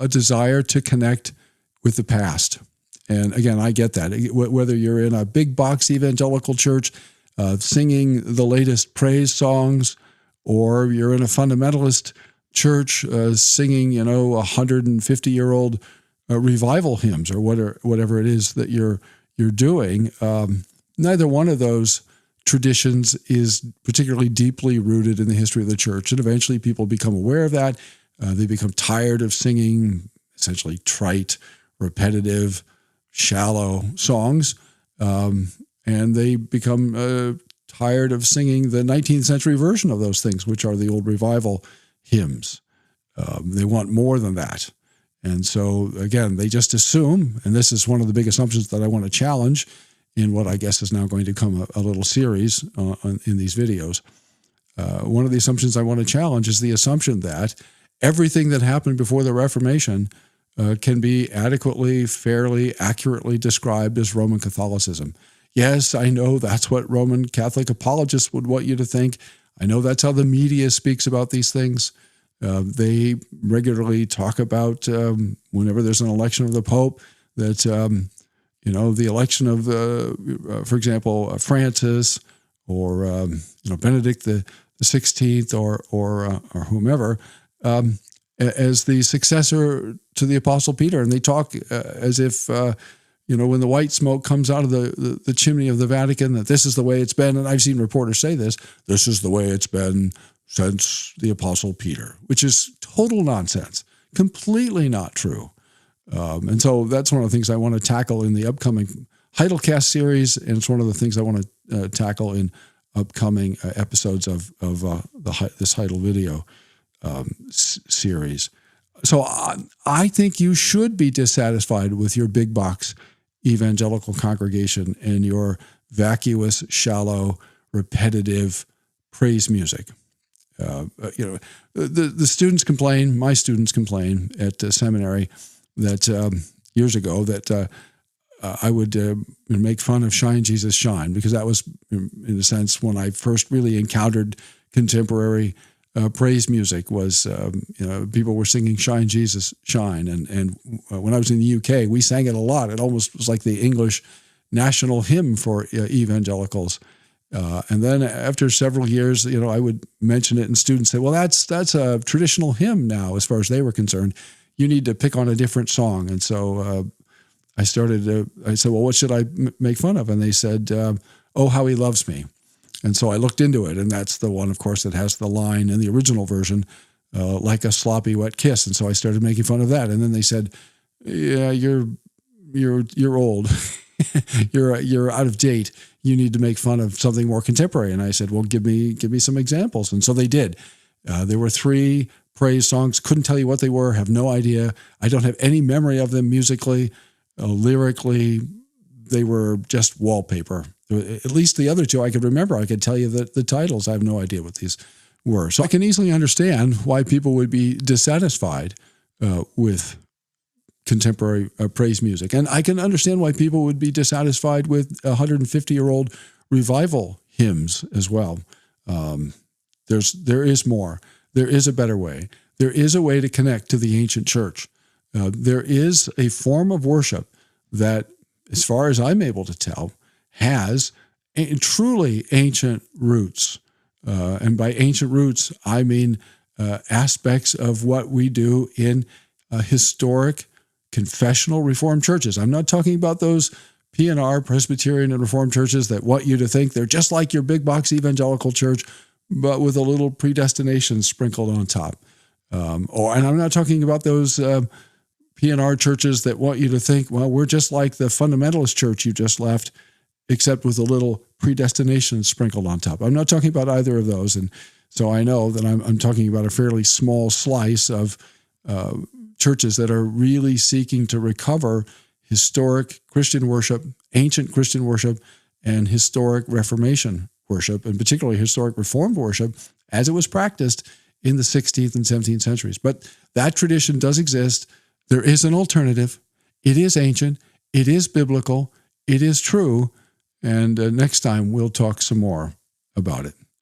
a desire to connect with the past. And again, I get that. Whether you're in a big box evangelical church singing the latest praise songs, or you're in a fundamentalist church singing, 150-year-old revival hymns, or whatever it is that you're doing, neither one of those traditions is particularly deeply rooted in the history of the church. And eventually people become aware of that. They become tired of singing essentially trite, repetitive, shallow songs. And they become tired of singing the 19th century version of those things, which are the old revival hymns. They want more than that. And so, again, they just assume, and this is one of the big assumptions that I want to challenge in what I guess is now going to come a little series in these videos. One of the assumptions I want to challenge is the assumption that everything that happened before the Reformation can be adequately, fairly, accurately described as Roman Catholicism. Yes, I know that's what Roman Catholic apologists would want you to think. I know that's how the media speaks about these things. They regularly talk about, whenever there's an election of the Pope, that, the election of, for example, Francis or, Benedict the 16th or whomever, as the successor to the Apostle Peter. And they talk as if, when the white smoke comes out of the chimney of the Vatican, that this is the way it's been. And I've seen reporters say this is the way it's been since the Apostle Peter, which is total nonsense, completely not true. And so that's one of the things I want to tackle in the upcoming Heidelcast series, and it's one of the things I want to tackle in upcoming episodes of this Heidel video series. So I think you should be dissatisfied with your big box evangelical congregation and your vacuous, shallow, repetitive praise music. The students complain, my students complain at the seminary that years ago that I would make fun of Shine, Jesus, Shine, because that was, in a sense, when I first really encountered contemporary praise music was, people were singing Shine, Jesus, Shine. And when I was in the UK, we sang it a lot. It almost was like the English national hymn for evangelicals. And then after several years, I would mention it and students say, well, that's a traditional hymn now, as far as they were concerned. You need to pick on a different song. And so I said, well, what should I make fun of? And they said, Oh, How He Loves Me. And so I looked into it, and that's the one, of course, that has the line in the original version, like a sloppy wet kiss. And so I started making fun of that. And then they said, yeah, you're old. you're out of date. You need to make fun of something more contemporary. And I said, well, give me some examples. And so they did. There were 3 praise songs. Couldn't tell you what they were. Have no idea. I don't have any memory of them musically, lyrically. They were just wallpaper. At least the other 2 I could remember. I could tell you the titles. I have no idea what these were. So I can easily understand why people would be dissatisfied with contemporary praise music. And I can understand why people would be dissatisfied with 150-year-old revival hymns as well. There is more. There is a better way. There is a way to connect to the ancient church. There is a form of worship that, as far as I'm able to tell, has truly ancient roots. And by ancient roots, I mean aspects of what we do in historic confessional Reformed churches. I'm not talking about those P&R, Presbyterian and Reformed churches that want you to think they're just like your big box evangelical church, but with a little predestination sprinkled on top. And I'm not talking about those P&R churches that want you to think, well, we're just like the fundamentalist church you just left, except with a little predestination sprinkled on top. I'm not talking about either of those. And so I know that I'm talking about a fairly small slice of churches that are really seeking to recover historic Christian worship, ancient Christian worship, and historic Reformation worship, and particularly historic Reformed worship, as it was practiced in the 16th and 17th centuries. But that tradition does exist. There is an alternative. It is ancient. It is biblical. It is true. And next time we'll talk some more about it.